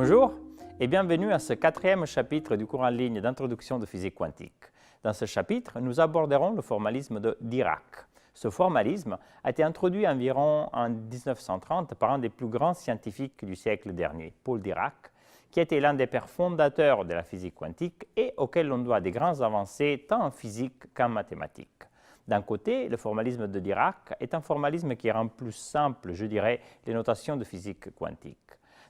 Bonjour et bienvenue à ce quatrième chapitre du cours en ligne d'introduction de physique quantique. Dans ce chapitre, nous aborderons le formalisme de Dirac. Ce formalisme a été introduit environ en 1930 par un des plus grands scientifiques du siècle dernier, Paul Dirac, qui était l'un des pères fondateurs de la physique quantique et auquel on doit des grandes avancées tant en physique qu'en mathématiques. D'un côté, le formalisme de Dirac est un formalisme qui rend plus simple, je dirais, les notations de physique quantique.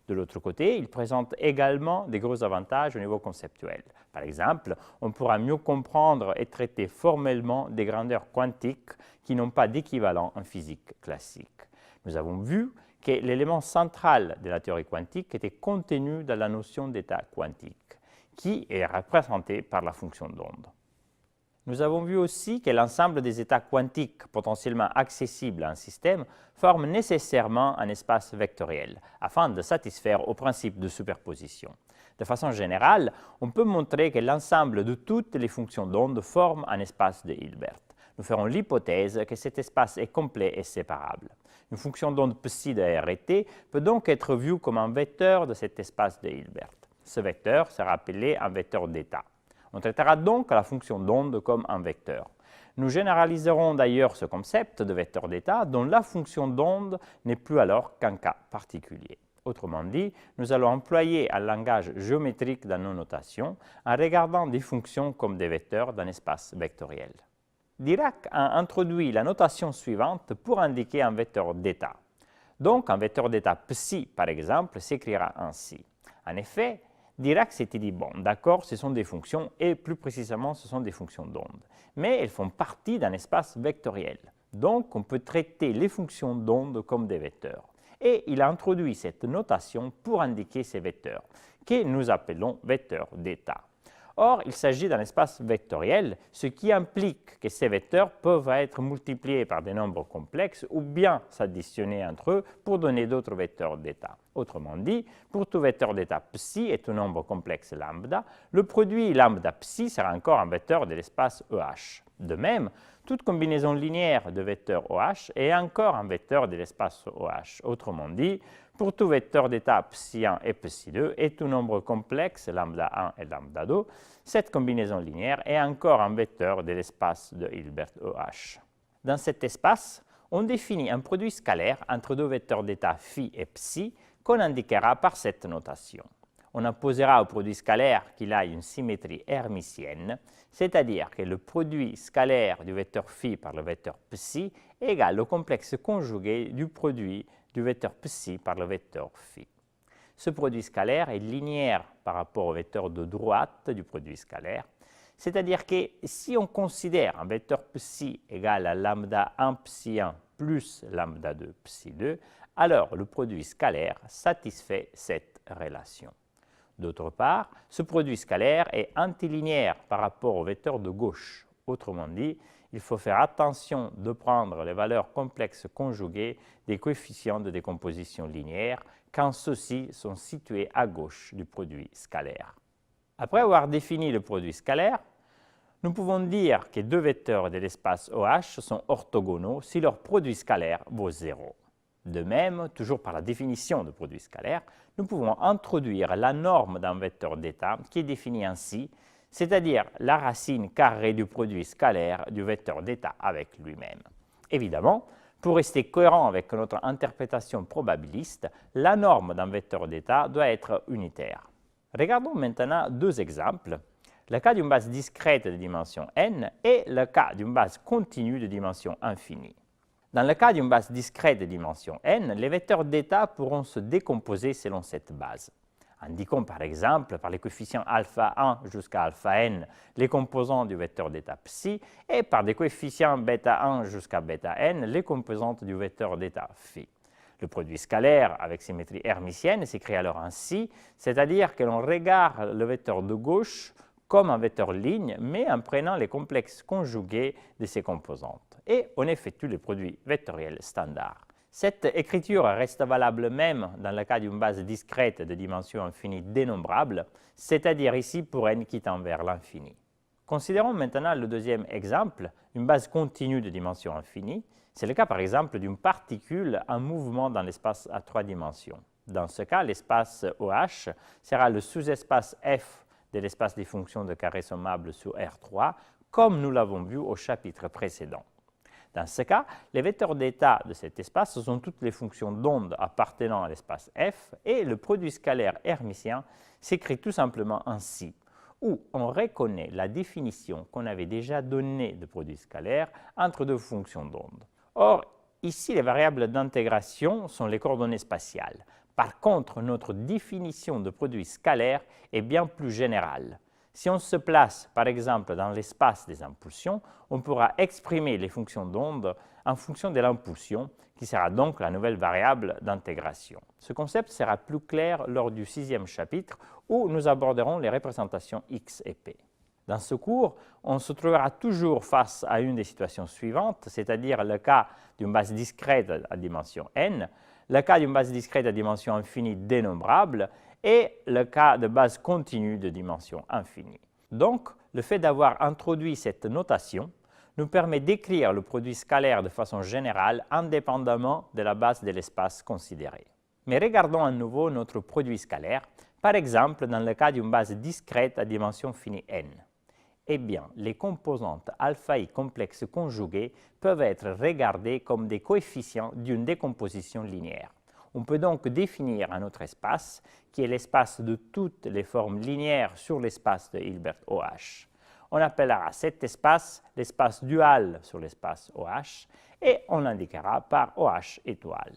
De l'autre côté, il présente également des gros avantages au niveau conceptuel. Par exemple, on pourra mieux comprendre et traiter formellement des grandeurs quantiques qui n'ont pas d'équivalent en physique classique. Nous avons vu que l'élément central de la théorie quantique était contenu dans la notion d'état quantique, qui est représentée par la fonction d'onde. Nous avons vu aussi que l'ensemble des états quantiques potentiellement accessibles à un système forme nécessairement un espace vectoriel, afin de satisfaire au principe de superposition. De façon générale, on peut montrer que l'ensemble de toutes les fonctions d'onde forme un espace de Hilbert. Nous ferons l'hypothèse que cet espace est complet et séparable. Une fonction d'onde psi de R et T peut donc être vue comme un vecteur de cet espace de Hilbert. Ce vecteur sera appelé un vecteur d'état. On traitera donc la fonction d'onde comme un vecteur. Nous généraliserons d'ailleurs ce concept de vecteur d'état dont la fonction d'onde n'est plus alors qu'un cas particulier. Autrement dit, nous allons employer un langage géométrique dans nos notations en regardant des fonctions comme des vecteurs d'un espace vectoriel. Dirac a introduit la notation suivante pour indiquer un vecteur d'état. Donc, un vecteur d'état psi, par exemple, s'écrira ainsi. En effet, Dirac s'était dit, bon, d'accord, ce sont des fonctions, et plus précisément, ce sont des fonctions d'onde. Mais elles font partie d'un espace vectoriel. Donc, on peut traiter les fonctions d'onde comme des vecteurs. Et il a introduit cette notation pour indiquer ces vecteurs, que nous appelons vecteurs d'état. Or, il s'agit d'un espace vectoriel, ce qui implique que ces vecteurs peuvent être multipliés par des nombres complexes ou bien s'additionner entre eux pour donner d'autres vecteurs d'état. Autrement dit, pour tout vecteur d'état psi et tout nombre complexe lambda, le produit lambda psi sera encore un vecteur de l'espace EH. De même, toute combinaison linéaire de vecteurs OH est encore un vecteur de l'espace OH. Autrement dit, pour tout vecteur d'état psi1 et psi2 et tout nombre complexe lambda 1 et lambda 2, cette combinaison linéaire est encore un vecteur de l'espace de Hilbert OH. Dans cet espace, on définit un produit scalaire entre deux vecteurs d'état phi et psi qu'on indiquera par cette notation. On imposera au produit scalaire qu'il a une symétrie hermitienne, c'est-à-dire que le produit scalaire du vecteur phi par le vecteur psi est égal au complexe conjugué du produit du vecteur psi par le vecteur phi. Ce produit scalaire est linéaire par rapport au vecteur de droite du produit scalaire, c'est-à-dire que si on considère un vecteur psi égal à lambda 1 psi1 plus lambda 2 psi2, alors le produit scalaire satisfait cette relation. D'autre part, ce produit scalaire est antilinéaire par rapport au vecteur de gauche. Autrement dit, il faut faire attention de prendre les valeurs complexes conjuguées des coefficients de décomposition linéaire quand ceux-ci sont situés à gauche du produit scalaire. Après avoir défini le produit scalaire, nous pouvons dire que deux vecteurs de l'espace OH sont orthogonaux si leur produit scalaire vaut 0. De même, toujours par la définition de produit scalaire, nous pouvons introduire la norme d'un vecteur d'état qui est définie ainsi, c'est-à-dire la racine carrée du produit scalaire du vecteur d'état avec lui-même. Évidemment, pour rester cohérent avec notre interprétation probabiliste, la norme d'un vecteur d'état doit être unitaire. Regardons maintenant deux exemples, le cas d'une base discrète de dimension n et le cas d'une base continue de dimension infinie. Dans le cas d'une base discrète de dimension n, les vecteurs d'état pourront se décomposer selon cette base. Indiquons par exemple par les coefficients alpha 1 jusqu'à alpha n les composants du vecteur d'état psi et par des coefficients bêta 1 jusqu'à bêta n les composantes du vecteur d'état phi. Le produit scalaire avec symétrie hermitienne s'écrit alors ainsi, c'est-à-dire que l'on regarde le vecteur de gauche comme un vecteur ligne, mais en prenant les complexes conjugués de ses composantes. Et on effectue le produit vectoriel standard. Cette écriture reste valable même dans le cas d'une base discrète de dimension infinie dénombrable, c'est-à-dire ici pour n qui tend vers l'infini. Considérons maintenant le deuxième exemple, une base continue de dimension infinie. C'est le cas par exemple d'une particule en mouvement dans l'espace à 3 dimensions. Dans ce cas, l'espace OH sera le sous-espace F de l'espace des fonctions de carré sommable sur R3, comme nous l'avons vu au chapitre précédent. Dans ce cas, les vecteurs d'état de cet espace sont toutes les fonctions d'onde appartenant à l'espace F et le produit scalaire hermitien s'écrit tout simplement ainsi, où on reconnaît la définition qu'on avait déjà donnée de produit scalaire entre deux fonctions d'onde. Or, ici, les variables d'intégration sont les coordonnées spatiales. Par contre, notre définition de produit scalaire est bien plus générale. Si on se place, par exemple, dans l'espace des impulsions, on pourra exprimer les fonctions d'onde en fonction de l'impulsion, qui sera donc la nouvelle variable d'intégration. Ce concept sera plus clair lors du 6e chapitre, où nous aborderons les représentations x et p. Dans ce cours, on se trouvera toujours face à une des situations suivantes, c'est-à-dire le cas d'une base discrète à dimension n, le cas d'une base discrète à dimension infinie dénombrable et le cas de base continue de dimension infinie. Donc, le fait d'avoir introduit cette notation nous permet d'écrire le produit scalaire de façon générale indépendamment de la base de l'espace considérée. Mais regardons à nouveau notre produit scalaire, par exemple dans le cas d'une base discrète à dimension finie n. Eh bien, les composantes alpha i complexes conjuguées peuvent être regardées comme des coefficients d'une décomposition linéaire. On peut donc définir un autre espace, qui est l'espace de toutes les formes linéaires sur l'espace de Hilbert OH. On appellera cet espace l'espace dual sur l'espace OH et on l'indiquera par OH étoile.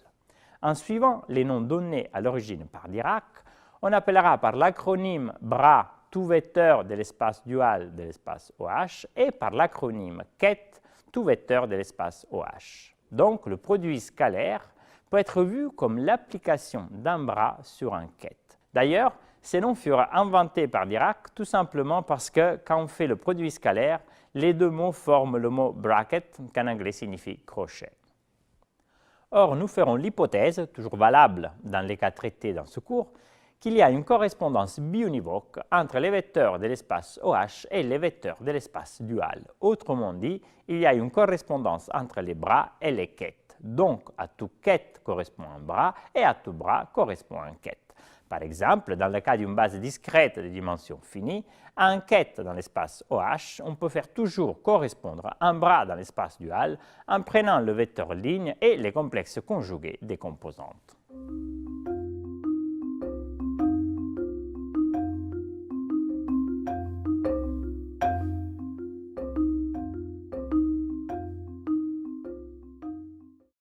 En suivant les noms donnés à l'origine par Dirac, on appellera par l'acronyme BRA tout vecteur de l'espace dual de l'espace OH et par l'acronyme ket tout vecteur de l'espace OH. Donc, le produit scalaire peut être vu comme l'application d'un bras sur un ket. D'ailleurs, ces noms furent inventés par Dirac tout simplement parce que quand on fait le produit scalaire, les deux mots forment le mot bracket, qui en anglais signifie crochet. Or, nous ferons l'hypothèse, toujours valable dans les cas traités dans ce cours, qu'il y a une correspondance biunivoque entre les vecteurs de l'espace OH et les vecteurs de l'espace dual. Autrement dit, il y a une correspondance entre les bras et les quêtes. Donc, à tout quête correspond un bras et à tout bras correspond un quête. Par exemple, dans le cas d'une base discrète de dimension finie, à un quête dans l'espace OH, on peut faire toujours correspondre un bras dans l'espace dual en prenant le vecteur ligne et les complexes conjugués des composantes.